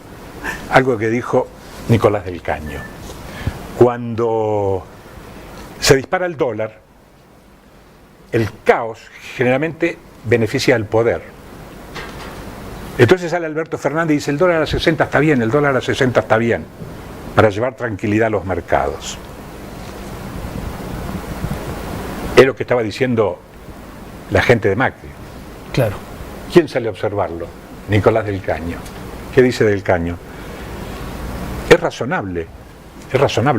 algo que dijo Nicolás del Caño. Cuando se dispara el dólar, el caos generalmente beneficia al poder. Entonces sale Alberto Fernández y dice: el dólar a 60 está bien, el dólar a 60 está bien, para llevar tranquilidad a los mercados. Es lo que estaba diciendo la gente de Macri. Claro. ¿Quién sale a observarlo? Nicolás del Caño. ¿Qué dice del Caño? Es razonable,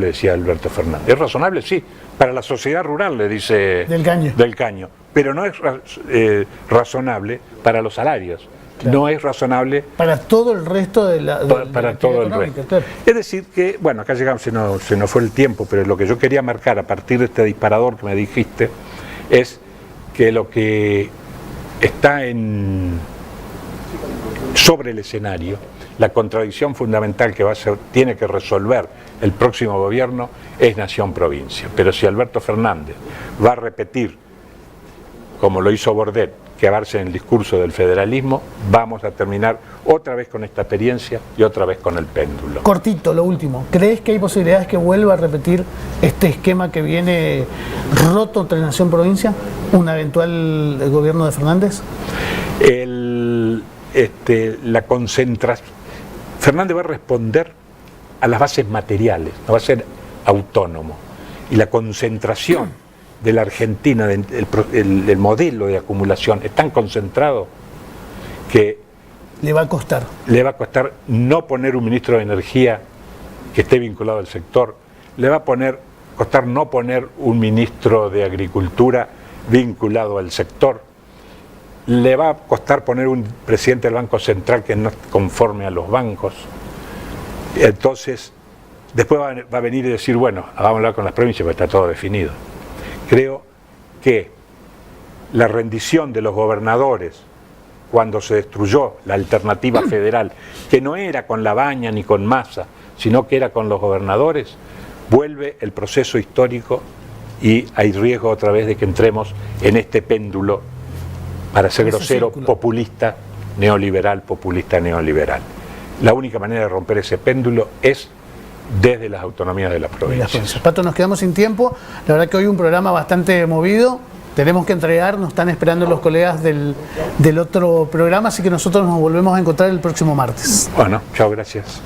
decía Alberto Fernández. Es razonable, sí, para la sociedad rural, le dice del Caño. Pero no es razonable para los salarios. Claro. No es razonable para todo el resto de la para todo el resto. Claro. Es decir que, bueno, acá llegamos, se nos fue el tiempo, pero lo que yo quería marcar a partir de este disparador que me dijiste es que lo que está en sobre el escenario, la contradicción fundamental que tiene que resolver el próximo gobierno es nación-provincia. Pero si Alberto Fernández va a repetir, como lo hizo Bordet, quedarse en el discurso del federalismo, vamos a terminar otra vez con esta experiencia y otra vez con el péndulo. Cortito, lo último. ¿Crees que hay posibilidades que vuelva a repetir este esquema que viene roto entre nación-provincia? ¿Un eventual gobierno de Fernández? La concentración. Fernández va a responder a las bases materiales, no va a ser autónomo. Y la concentración de la Argentina, el modelo de acumulación, es tan concentrado que le va a costar. Le va a costar no poner un ministro de Energía que esté vinculado al sector, le va a costar no poner un ministro de Agricultura vinculado al sector, le va a costar poner un presidente del Banco Central que no conforme a los bancos. Entonces, después va a venir y decir, bueno, vamos a hablar con las provincias porque está todo definido. Creo que la rendición de los gobernadores cuando se destruyó la alternativa federal, que no era con Labaña ni con Massa, sino que era con los gobernadores, vuelve el proceso histórico y hay riesgo otra vez de que entremos en este péndulo, para ser grosero, populista, neoliberal. La única manera de romper ese péndulo es desde las autonomías de las provincias. Pato, nos quedamos sin tiempo. La verdad que hoy un programa bastante movido. Tenemos que entregar, nos están esperando los colegas del otro programa, así que nosotros nos volvemos a encontrar el próximo martes. Bueno, chao, gracias.